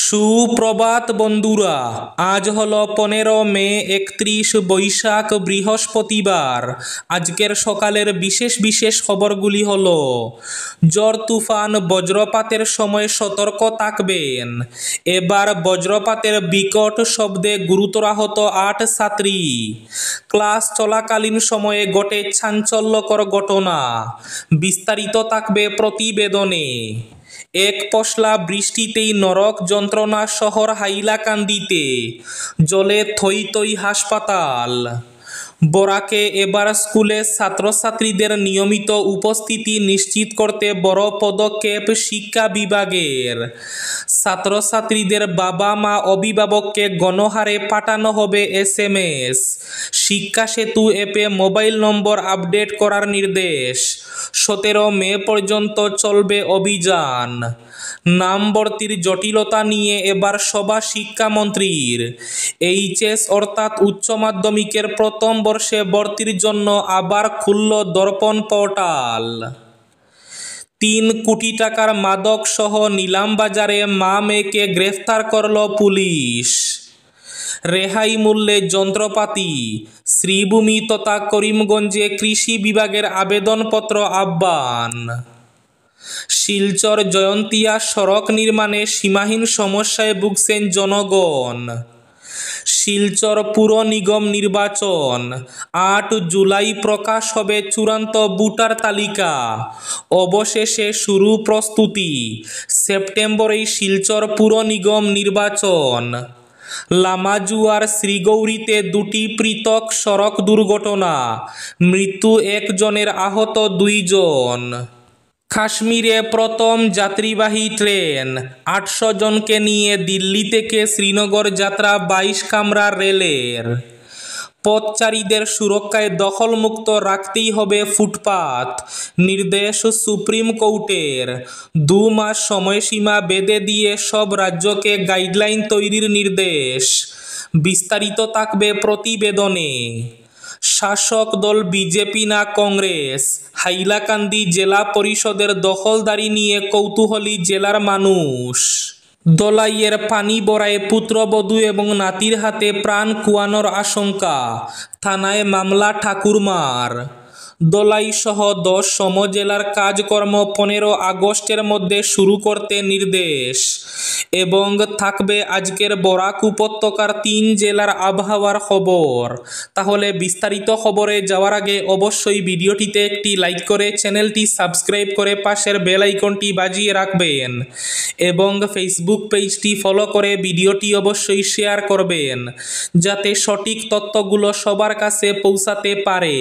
সুপ্রভাত বন্ধুরা, আজ হলো 15 মে, 31 বৈশাখ, বৃহস্পতিবার। আজকের সকালের বিশেষ বিশেষ খবরগুলি হলো: ঝড় তুফান বজ্রপাতের সময় সতর্ক থাকবেন। এবার বজ্রপাতের বিকট শব্দে গুরুতর আহত 8 ছাত্রী। ক্লাস চলাকালীন সময়ে ঘটে চাঞ্চল্যকর ঘটনা। বিস্তারিত থাকবে প্রতিবেদনে। এক পশলা বৃষ্টিতেই নরক যন্ত্রণা শহর হাইলাকান্দিতে, জলে থই থই হাসপাতাল। বরাকে এবার স্কুলে ছাত্রছাত্রীদের নিয়মিত উপস্থিতি নিশ্চিত করতে বড় পদক্ষেপ শিক্ষা বিভাগের। ছাত্রছাত্রীদের বাবা মা অভিভাবককে গণহারে পাঠানো হবে SMS। শিক্ষা সেতু অ্যাপে মোবাইল নম্বর আপডেট করার নির্দেশ। 17 মে পর্যন্ত চলবে অভিযান। নাম ভর্তির জটিলতা নিয়ে এবার সভা শিক্ষামন্ত্রীর। HS অর্থাৎ উচ্চ মাধ্যমিকের প্রথম বর্ষে ভর্তির জন্য আবার খুলল দর্পণ পোর্টাল। 3 কোটি টাকার মাদক সহ নিলামবাজারে মা মেয়েকে গ্রেফতার করল পুলিশ। রেহাই মূল্যে যন্ত্রপাতি। শ্রীভূমি তথা করিমগঞ্জে কৃষি বিভাগের আবেদনপত্র আহ্বান। শিলচর জয়ন্তিয়া সড়ক নির্মাণে সীমাহীন সমস্যায় ভুগছেন জনগণ। শিলচর পুর নিগম নির্বাচন। 8 জুলাই প্রকাশ হবে চূড়ান্ত ভোটার তালিকা। অবশেষে শুরু প্রস্তুতি। সেপ্টেম্বরেই শিলচর পুর নিগম নির্বাচন। লামাজুয়ার শ্রীগৌরীতে 2টি পৃথক সড়ক দুর্ঘটনা, মৃত্যু 1 জনের, আহত 2 জন। কাশ্মীরে প্রথম যাত্রীবাহী ট্রেন, 800 জনকে নিয়ে দিল্লি থেকে শ্রীনগর যাত্রা 22 কামরার রেলের। পথচারীদের সুরক্ষায় দখলমুক্ত রাখতেই হবে ফুটপাত, নির্দেশ সুপ্রিম কোর্টের। 2 মাস সময়সীমা বেঁধে দিয়ে সব রাজ্যকে গাইডলাইন তৈরির নির্দেশ। বিস্তারিত থাকবে প্রতিবেদনে। শাসক দল বিজেপি না কংগ্রেস? হাইলাকান্দি জেলা পরিষদের দখলদারি নিয়ে কৌতূহলী জেলার মানুষ। দলাইয়ের পানিবড়ায় পুত্রবধূ এবং নাতির হাতে প্রাণ খোয়ানোর আশঙ্কা, থানায় মামলা ঠাকুরমার। দলাই সহ 10 সমজেলার কাজকর্ম 15 আগস্টের মধ্যে শুরু করতে নির্দেশ। এবং থাকবে আজকের বরাক উপত্যকার 3 জেলার আবহাওয়ার খবর। তাহলে বিস্তারিত খবরে যাওয়ার আগে অবশ্যই ভিডিওটিতে একটি লাইক করে চ্যানেলটি সাবস্ক্রাইব করে পাশের বেল আইকনটি বাজিয়ে রাখবেন এবং ফেসবুক পেজটি ফলো করে ভিডিওটি অবশ্যই শেয়ার করবেন যাতে সঠিক তথ্যগুলো সবার কাছে পৌঁছাতে পারে।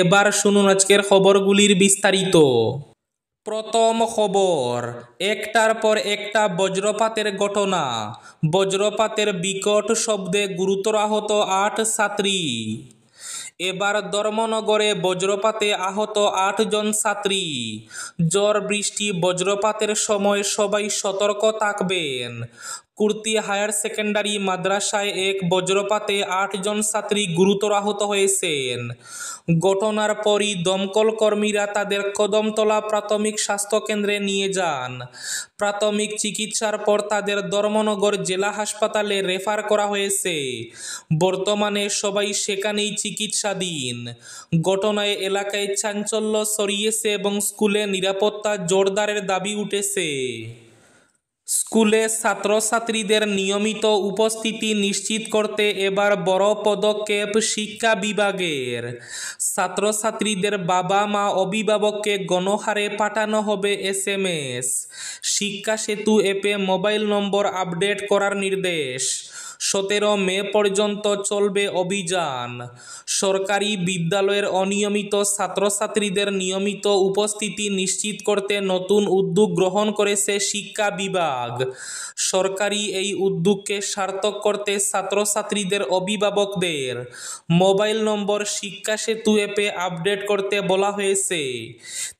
এবার শুনুন আজকের খবরগুলির বিস্তারিত। প্রথম খবর, একটার পর একটা বজ্রপাতের ঘটনা। বজ্রপাতের বিকট শব্দে গুরুতর আহত 8 ছাত্রী। এবার ধর্মনগরে বজ্রপাতে আহত 8 জন ছাত্রী। ঝড় বৃষ্টি বজ্রপাতের সময় সবাই সতর্ক থাকবেন। কুর্তি হায়ার সেকেন্ডারি মাদ্রাসায় এক বজ্রপাতে 8 জন ছাত্রী গুরুতর আহত হয়েছেন। ঘটনার পরই দমকল কর্মীরা তাদের কদমতলা প্রাথমিক স্বাস্থ্যকেন্দ্রে নিয়ে যান। প্রাথমিক চিকিৎসার পর তাদের ধর্মনগর জেলা হাসপাতালে রেফার করা হয়েছে। বর্তমানে সবাই সেখানেই চিকিৎসাধীন। ঘটনায় এলাকায় চাঞ্চল্য ছড়িয়েছে এবং স্কুলে নিরাপত্তা জোরদারের দাবি উঠেছে। স্কুলে ছাত্রছাত্রীদের নিয়মিত উপস্থিতি নিশ্চিত করতে এবার বড় পদক্ষেপ শিক্ষা বিভাগের। ছাত্রছাত্রীদের বাবা মা অভিভাবককে গণহারে পাঠানো হবে SMS। শিক্ষা সেতু অ্যাপে মোবাইল নম্বর আপডেট করার নির্দেশ। 17 মে পর্যন্ত চলবে অভিযান। সরকারি বিদ্যালয়ের অনিয়মিত ছাত্রছাত্রীদের নিয়মিত উপস্থিতি নিশ্চিত করতে নতুন উদ্যোগ গ্রহণ করেছে শিক্ষা বিভাগ। সরকারি এই উদ্যোগকে সার্থক করতে ছাত্রছাত্রীদের অভিভাবকদের মোবাইল নম্বর শিক্ষা সেতু অ্যাপে আপডেট করতে বলা হয়েছে।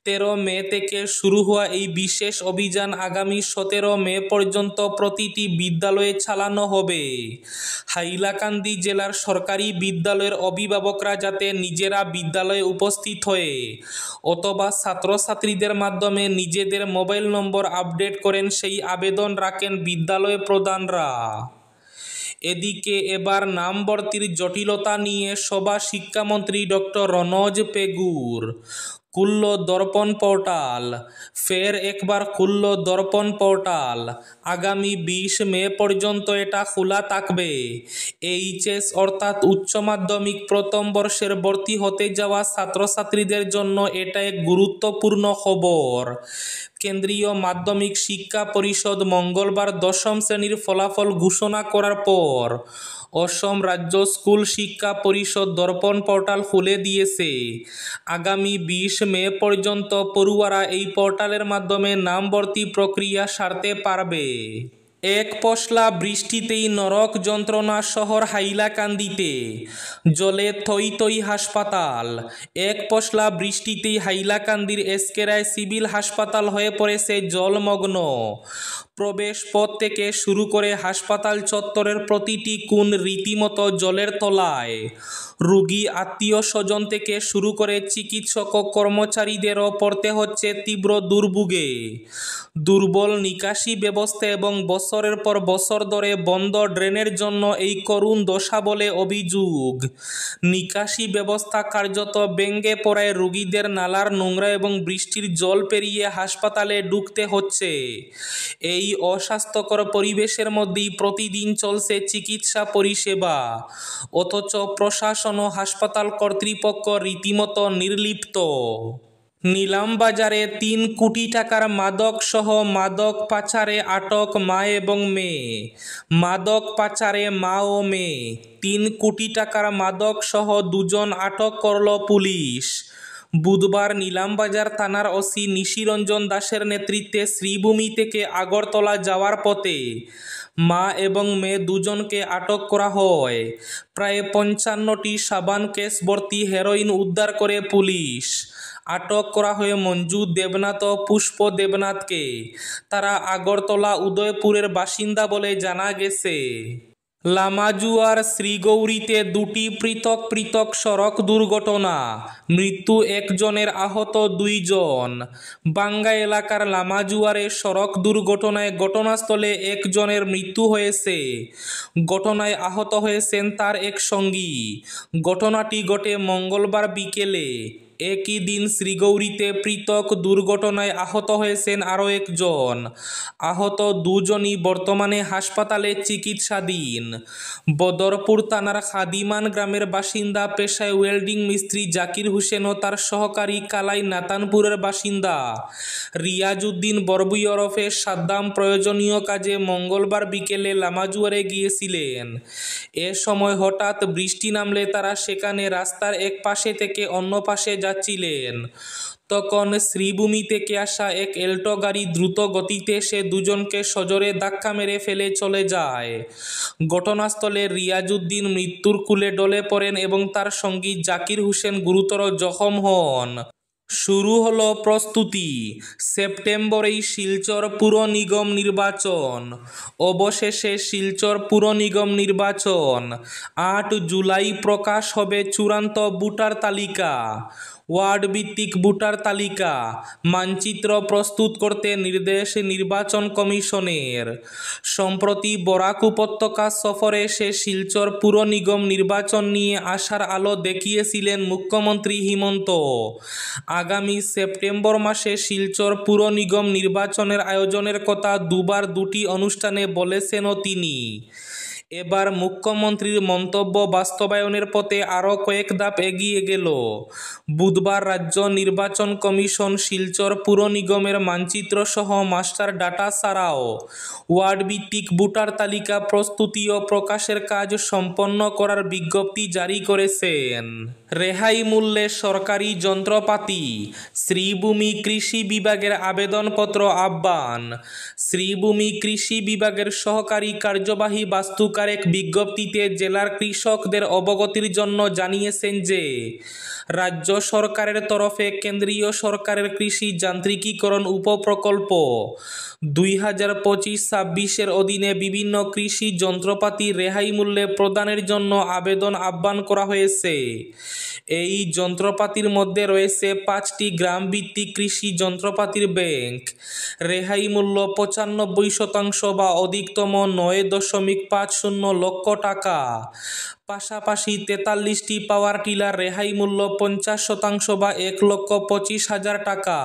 13 মে থেকে শুরু হওয়া এই বিশেষ অভিযান আগামী 17 মে পর্যন্ত প্রতিটি বিদ্যালয়ে চালানো হবে। হাইলাকান্দি জেলার সরকারি বিদ্যালয়ের অভিভাবকরা যাতে নিজেরা বিদ্যালয়ে উপস্থিত হয়ে অথবা ছাত্রছাত্রীদের মাধ্যমে নিজেদের মোবাইল নম্বর আপডেট করেন সেই আবেদন রাখেন বিদ্যালয় প্রধানরা। এদিকে এবার নাম ভর্তির জটিলতা নিয়ে সভা শিক্ষামন্ত্রী ডক্টর রনজ পেগুর। খুলল দর্পণ পোর্টাল। ফের একবার খুলল দর্পণ পোর্টাল। আগামী 20 মে পর্যন্ত এটা খোলা থাকবে। এইচএস অর্থাৎ উচ্চ মাধ্যমিক প্রথম বর্ষের ভর্তি হতে যাওয়া ছাত্রছাত্রীদের জন্য এটা এক গুরুত্বপূর্ণ খবর। কেন্দ্রীয় মাধ্যমিক শিক্ষা পরিষদ মঙ্গলবার 10ম শ্রেণীর ফলাফল ঘোষণা করার পর অসম রাজ্য স্কুল শিক্ষা পরিষদ দর্পণ পোর্টাল খুলে দিয়েছে। আগামী 20 মে পর্যন্ত পড়ুয়ারা এই পোর্টালের মাধ্যমে নাম ভর্তি প্রক্রিয়া সারতে পারবে। এক পশলা বৃষ্টিতেই নরক যন্ত্রণা শহর হাইলাকান্দিতে। জলে থই থই হাসপাতাল। এক পশলা বৃষ্টিতেই হাইলাকান্দির এসকে রায় সিভিল হাসপাতাল হয়ে পড়েছে জলমগ্ন। প্রবেশ পথ থেকে শুরু করে হাসপাতাল চত্বরের প্রতিটি কোণ রীতিমতো জলের তলায়। রোগী আত্মীয় স্বজন থেকে শুরু করে চিকিৎসক ও কর্মচারীদেরও পড়তে হচ্ছে তীব্র দুর্ভোগে। দুর্বল নিকাশি ব্যবস্থা এবং বছরের পর বছর ধরে বন্ধ ড্রেনের জন্য এই করুণ দশা বলে অভিযোগ। নিকাশি ব্যবস্থা কার্যত ভেঙে পড়ায় রোগীদের নালার নোংরা এবং বৃষ্টির জল পেরিয়ে হাসপাতালে ঢুকতে হচ্ছে। এই অস্বাস্থ্যকর পরিবেশের মধ্যেই প্রতিদিন চলছে চিকিৎসা পরিষেবা, অথচ প্রশাসন ও হাসপাতাল কর্তৃপক্ষ রীতিমতো নির্লিপ্ত। নিলামবাজারে 3 কোটি টাকার মাদক সহ মাদক পাচারে আটক মা এবং মেয়ে। মাদক পাচারে মা ও মেয়ে। 3 কোটি টাকার মাদক সহ 2 জন আটক করল পুলিশ। বুধবার নিলামবাজার থানার ওসি নিশিরঞ্জন দাসের নেতৃত্বে শ্রীভূমি থেকে আগরতলা যাওয়ার পথে মা এবং মেয়ে দুজনকে আটক করা হয়। প্রায় 55টি সাবান কেস ভর্তি হেরোইন উদ্ধার করে পুলিশ। আটক করা হয় মঞ্জু দেবনাথ ও পুষ্প দেবনাথকে। তারা আগরতলা উদয়পুরের বাসিন্দা বলে জানা গেছে। লামাজুয়ার শ্রীগৌরীতে 2টি পৃথক পৃথক সড়ক দুর্ঘটনা। মৃত্যু 1 জনের, আহত 2 জন। বাঙ্গা এলাকার লামাজুয়ারে সড়ক দুর্ঘটনায় ঘটনাস্থলে 1 জনের মৃত্যু হয়েছে। ঘটনায় আহত হয়েছেন তার এক সঙ্গী। ঘটনাটি ঘটে মঙ্গলবার বিকেলে। একই দিন শ্রীগৌরীতে পৃথক দুর্ঘটনায় আহত হয়েছেন আরও 1 জন। আহত 2 জনই বর্তমানে হাসপাতালে চিকিৎসাধীন। বদরপুর থানার খাদিমান গ্রামের বাসিন্দা পেশায় ওয়েল্ডিং মিস্ত্রি জাকির হোসেন ও তার সহকারী কালাই নাতানপুরের বাসিন্দা রিয়াজউদ্দিন বরবুই ওরফে সাদ্দাম প্রয়োজনীয় কাজে মঙ্গলবার বিকেলে লামাজুয়ারে গিয়েছিলেন। এ সময় হঠাৎ বৃষ্টি নামলে তারা সেখানে রাস্তার এক পাশে থেকে অন্য পাশে যাচ্ছিলেন। তখন শ্রীভূমি থেকে আসা এক এল্টো গাড়ি দ্রুত গতিতে এসে দুজনকে সজোরে ধাক্কা মেরে ফেলে চলে যায়। ঘটনাস্থলে রিয়াজউদ্দিন মৃত্যুর কোলে ঢলে পড়েন এবং তার সঙ্গী জাকির হোসেন গুরুতর জখম হন। শুরু হলো প্রস্তুতি। সেপ্টেম্বরেই শিলচর পুর নিগম নির্বাচন। অবশেষে শিলচর পুর নিগম নির্বাচন। 8 জুলাই প্রকাশ হবে চূড়ান্ত ভোটার তালিকা। ওয়ার্ড ভিত্তিক ভোটার তালিকা মানচিত্র প্রস্তুত করতে নির্দেশ নির্বাচন কমিশনের। সম্প্রতি বরাক উপত্যকা সফরে এসে শিলচর পুর নিগম নির্বাচন নিয়ে আশার আলো দেখিয়েছিলেন মুখ্যমন্ত্রী হিমন্ত। আগামী সেপ্টেম্বর মাসে শিলচর পুর নিগম নির্বাচনের আয়োজনের কথা দুবার 2টি অনুষ্ঠানে বলেছেনও তিনি। এবার মুখ্যমন্ত্রীর মন্তব্য বাস্তবায়নের পথে আরও কয়েক ধাপ এগিয়ে গেল। বুধবার রাজ্য নির্বাচন কমিশন শিলচর পুর নিগমের মানচিত্র সহ মাস্টার ডাটা ছাড়াও ওয়ার্ড ভিত্তিক ভোটার তালিকা প্রস্তুতি ও প্রকাশের কাজ সম্পন্ন করার বিজ্ঞপ্তি জারি করেছেন। রেহাই মূল্যে সরকারি যন্ত্রপাতি। শ্রীভূমি কৃষি বিভাগের আবেদনপত্র আহ্বান। শ্রীভূমি কৃষি বিভাগের সহকারী কার্যবাহী বাস্তুকার তালুকদার এক বিজ্ঞপ্তিতে জেলার কৃষকদের অবগতির জন্য জানিয়েছেন যে রাজ্য সরকারের তরফে কেন্দ্রীয় সরকারের কৃষি যান্ত্রিকীকরণ উপপ্রকল্প 2025-26 অধীনে বিভিন্ন কৃষি যন্ত্রপাতি রেহাই মূল্যে প্রদানের জন্য আবেদন আহ্বান করা হয়েছে। এই যন্ত্রপাতির মধ্যে রয়েছে 5টি গ্রামভিত্তিক কৃষি যন্ত্রপাতির ব্যাংক, রেহাই মূল্য 95% বা অধিকতম 9.50 লক্ষ টাকা। পাশাপাশি 43টি পাওয়ার টিলার রেহাই মূল্য 50% বা 1,25,000 টাকা।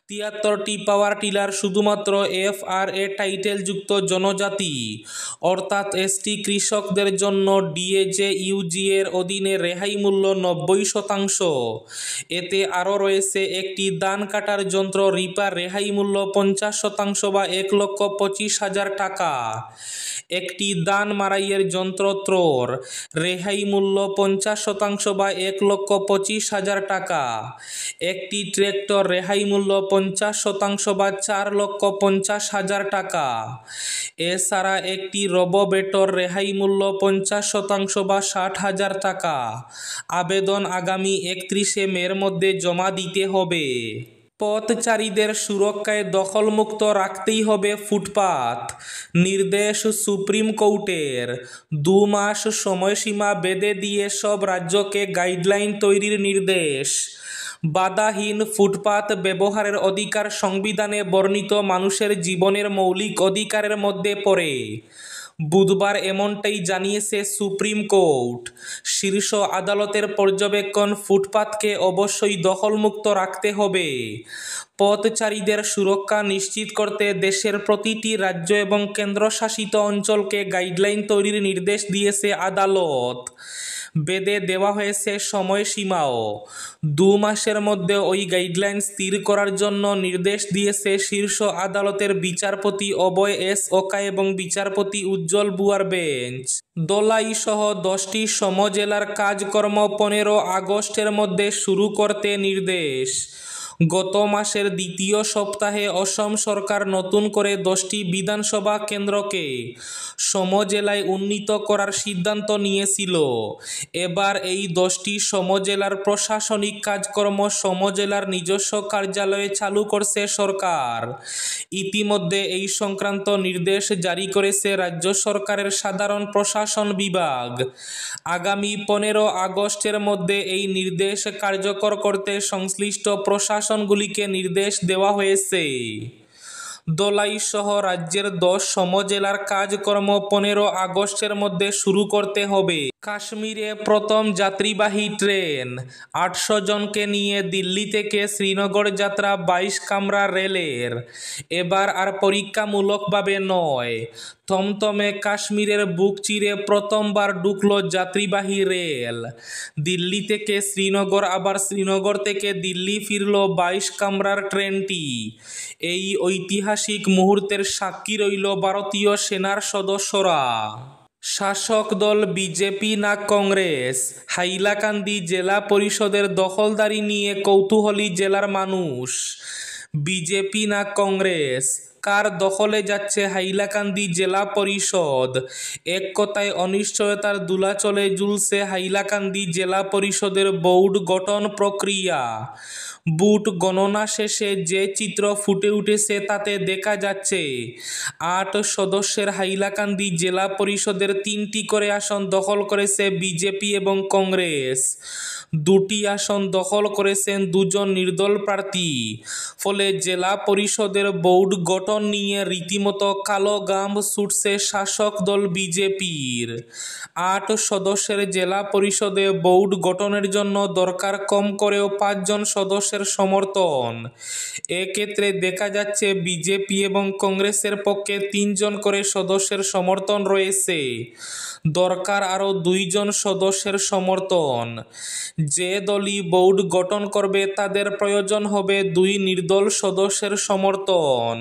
73টি পাওয়ার টিলার শুধুমাত্র FRA টাইটেলযুক্ত জনজাতি অর্থাৎ ST কৃষকদের জন্য DAJ-UG এর অধীনে রেহাই মূল্য 90%। এতে আরও রয়েছে একটি ধান কাটার যন্ত্র রিপার রেহাই মূল্য 50% বা 1,25,000 টাকা। একটি ধান মাড়াইয়ের যন্ত্র ত্রর রেহাই মূল্য 50% বা 1,25,000 টাকা। একটি ট্রাক্টর রেহাই মূল্য 50% বা 4,50,000 টাকা। এছাড়া একটি রোবোভেটর রেহাই মূল্য 50% বা 60,000 টাকা। আবেদন আগামী 31শে মের মধ্যে জমা দিতে হবে। পথচারীদের সুরক্ষায় দখলমুক্ত রাখতেই হবে ফুটপাত, নির্দেশ সুপ্রিম কোর্টের। 2 মাস সময়সীমা বেঁধে দিয়ে সব রাজ্যকে গাইডলাইন তৈরির নির্দেশ। বাধাহীন ফুটপাত ব্যবহারের অধিকার সংবিধানে বর্ণিত মানুষের জীবনের মৌলিক অধিকারের মধ্যে পড়ে। বুধবার এমনটাই জানিয়েছে সুপ্রিম কোর্ট। শীর্ষ আদালতের পর্যবেক্ষণ, ফুটপাতকে অবশ্যই দখলমুক্ত রাখতে হবে। পথচারীদের সুরক্ষা নিশ্চিত করতে দেশের প্রতিটি রাজ্য এবং কেন্দ্রশাসিত অঞ্চলকে গাইডলাইন তৈরির নির্দেশ দিয়েছে আদালত। বেঁধে দেওয়া হয়েছে সময়সীমাও। 2 মাসের মধ্যে ওই গাইডলাইন স্থির করার জন্য নির্দেশ দিয়েছে শীর্ষ আদালতের বিচারপতি অভয় এস ওকা এবং বিচারপতি উজ্জ্বল বুয়ার বেঞ্চ। দলাই সহ 10টি সমজেলার কাজকর্ম 15 আগস্টের মধ্যে শুরু করতে নির্দেশ। গত মাসের দ্বিতীয় সপ্তাহে অসম সরকার নতুন করে 10টি বিধানসভা কেন্দ্রকে সমজেলায় উন্নীত করার সিদ্ধান্ত নিয়েছিল। এবার এই 10টি সমজেলার প্রশাসনিক কাজকর্ম সমজেলার নিজস্ব কার্যালয়ে চালু করছে সরকার। ইতিমধ্যে এই সংক্রান্ত নির্দেশ জারি করেছে রাজ্য সরকারের সাধারণ প্রশাসন বিভাগ। আগামী 15 আগস্টের মধ্যে এই নির্দেশ কার্যকর করতে সংশ্লিষ্ট প্রশাসনগুলিকে নির্দেশ দেওয়া হয়েছে। দলাই সহ রাজ্যের 10 সমজেলার কাজকর্ম 15 আগস্টের মধ্যে শুরু করতে হবে। কাশ্মীরে প্রথম যাত্রীবাহী ট্রেন 800 জনকে নিয়ে দিল্লি থেকে শ্রীনগর যাত্রা 22 কামরা রেলের। এবার আর পরীক্ষামূলকভাবে নয়, থমথমে কাশ্মীরের বুক চিরে প্রথমবার ঢুকল যাত্রীবাহী রেল। দিল্লি থেকে শ্রীনগর, আবার শ্রীনগর থেকে দিল্লি ফিরল 22 কামরার ট্রেনটি। এই ঐতিহাসিক মুহূর্তের সাক্ষী রইল ভারতীয় সেনার সদস্যরা। শাসক দল বিজেপি না কংগ্রেস? হাইলাকান্দি জেলা পরিষদের দখলদারি নিয়ে কৌতূহলী জেলার মানুষ। বিজেপি না কংগ্রেস? কার দখলে যাচ্ছে হাইলাকান্দি জেলা পরিষদ? এক কথায় অনিশ্চয়তার দোলাচলে ঝুলছে হাইলাকান্দি জেলা পরিষদের বোর্ড গঠন প্রক্রিয়া। বুথ গণনা শেষে যে চিত্র ফুটে উঠেছে তাতে দেখা যাচ্ছে 8 সদস্যের হাইলাকান্দি জেলা পরিষদের 3টি করে আসন দখল করেছে বিজেপি এবং কংগ্রেস। 2টি আসন দখল করেছেন 2 জন নির্দল প্রার্থী। ফলে জেলা পরিষদের বোর্ড গঠন নিয়ে রীতিমতো কালো গাম ছুটছে শাসক দল বিজেপির। 8 সদস্যের জেলা পরিষদে বোর্ড গঠনের জন্য দরকার কম করেও 5 জন সদস্যের সমর্থন। এক্ষেত্রে দেখা যাচ্ছে বিজেপি এবং কংগ্রেসের পক্ষে 3 জন করে সদস্যের সমর্থন রয়েছে। দরকার আরও 2 জন সদস্যের সমর্থন। যে দলই বোর্ড গঠন করবে তাদের প্রয়োজন হবে 2 নির্দল সদস্যের সমর্থন।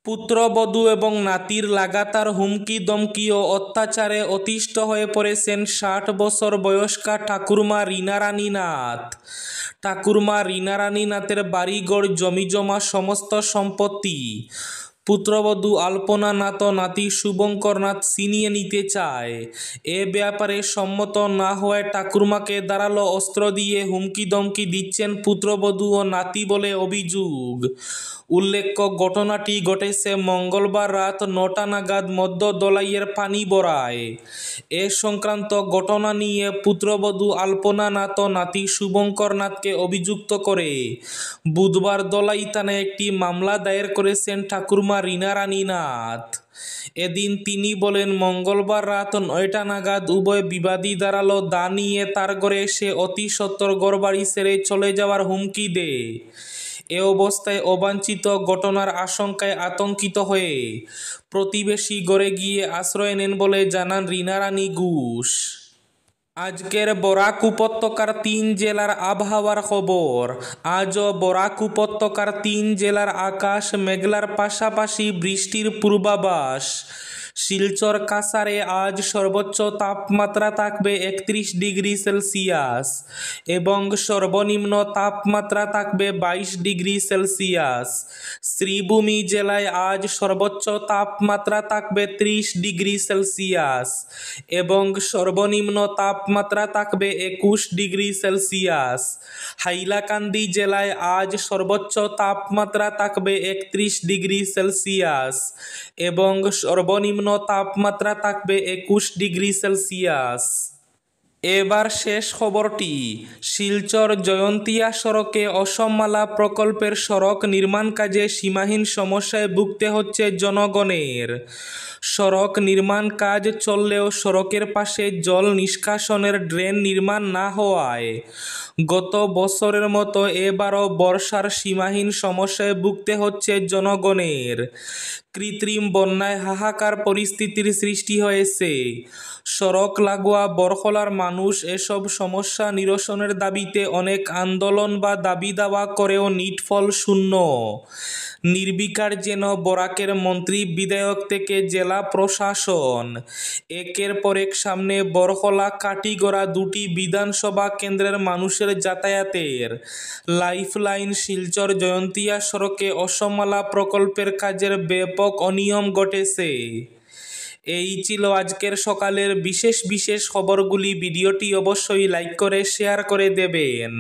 পুত্রবধূ এবং নাতির লাগাতার হুমকি ধমকি ও অত্যাচারে অতিষ্ঠ হয়ে পড়েছেন 60 বছর বয়স্কা ঠাকুরমা রীনারানী নাথ। ঠাকুরমা রীনারানী নাথের বাড়িঘর, জমিজমা, সমস্ত সম্পত্তি পুত্রবধূ আলপনা নাথ নাতি শুভঙ্কর নাথ ছিনিয়ে নিতে চায়। এ ব্যাপারে সম্মত না হওয়ায় ঠাকুরমাকে ধারালো অস্ত্র দিয়ে হুমকি ধমকি দিচ্ছেন পুত্রবধূ ও নাতি বলে অভিযোগ। উল্লেখ্য, ঘটনাটি ঘটেছে মঙ্গলবার রাত 9টা নাগাদ মধ্য দলাইয়ের পানিবড়ায়। এ সংক্রান্ত ঘটনা নিয়ে পুত্রবধূ আলপনা নাথ নাতি শুভঙ্কর নাথকে অভিযুক্ত করে বুধবার দলাই থানায় একটি মামলা দায়ের করেছেন ঠাকুরমা রীনা রানী নাথ। এদিন তিনি বলেন, মঙ্গলবার রাত 9টা নাগাদ উভয় বিবাদী ধারালো দা নিয়ে তার ঘরে এসে অতি সত্বর ঘরবাড়ি ছেড়ে চলে যাওয়ার হুমকি দেয়। এ অবস্থায় অবাঞ্ছিত ঘটনার আশঙ্কায় আতঙ্কিত হয়ে প্রতিবেশী ঘরে গিয়ে আশ্রয় নেন বলে জানান রীনা রানী ঘোষ। আজকের বরাক উপত্যকার 3 জেলার আবহাওয়ার খবর। আজও বরাক উপত্যকার 3 জেলার আকাশ মেঘলার পাশাপাশি বৃষ্টির পূর্বাভাস। শিলচর কাছাড়ে আজ সর্বোচ্চ তাপমাত্রা থাকবে 31 ডিগ্রি সেলসিয়াস এবং সর্বনিম্ন তাপমাত্রা থাকবে 22 ডিগ্রি সেলসিয়াস। শ্রীভূমি জেলায় আজ সর্বোচ্চ তাপমাত্রা থাকবে 30 ডিগ্রি সেলসিয়াস এবং সর্বনিম্ন তাপমাত্রা থাকবে 21 ডিগ্রি সেলসিয়াস। হাইলাকান্দি জেলায় আজ সর্বোচ্চ তাপমাত্রা থাকবে 31 ডিগ্রি সেলসিয়াস এবং সর্বনিম্ন তাপমাত্রা থাকবে 21 ডিগ্রি সেলসিয়াস। এবার শেষ খবরটি। শিলচর জয়ন্তিয়া সড়কে অসমমালা প্রকল্পের সড়ক নির্মাণ কাজে সীমাহীন সমস্যায় ভুগতে হচ্ছে জনগণের। সড়ক নির্মাণ কাজ চললেও সড়কের পাশে জল নিষ্কাশনের ড্রেন নির্মাণ না হওয়ায় গত বছরের মতো এবারও বর্ষার সীমাহীন সমস্যায় ভুগতে হচ্ছে জনগণের। কৃত্রিম বন্যায় হাহাকার পরিস্থিতির সৃষ্টি হয়েছে। সড়ক লাগোয়া বরখলার মানুষ এসব সমস্যা নিরসনের দাবিতে অনেক আন্দোলন বা দাবি দাওয়া করেও নিটফল শূন্য। নির্বিকার যেন বরাকের মন্ত্রী বিধায়ক থেকে জেলা প্রশাসন। একের পর এক সামনে বরখলা কাটিগড়া দুটি বিধানসভা কেন্দ্রের মানুষের যাতায়াতের লাইফলাইন শিলচর জয়ন্তিয়া সড়কে অসমমালা প্রকল্পের কাজের ব্যাপক অনিয়ম ঘটেছে। এই ছিল আজকের সকালের বিশেষ খবরগুলি। ভিডিওটি অবশ্যই লাইক করে শেয়ার করে দেবেন।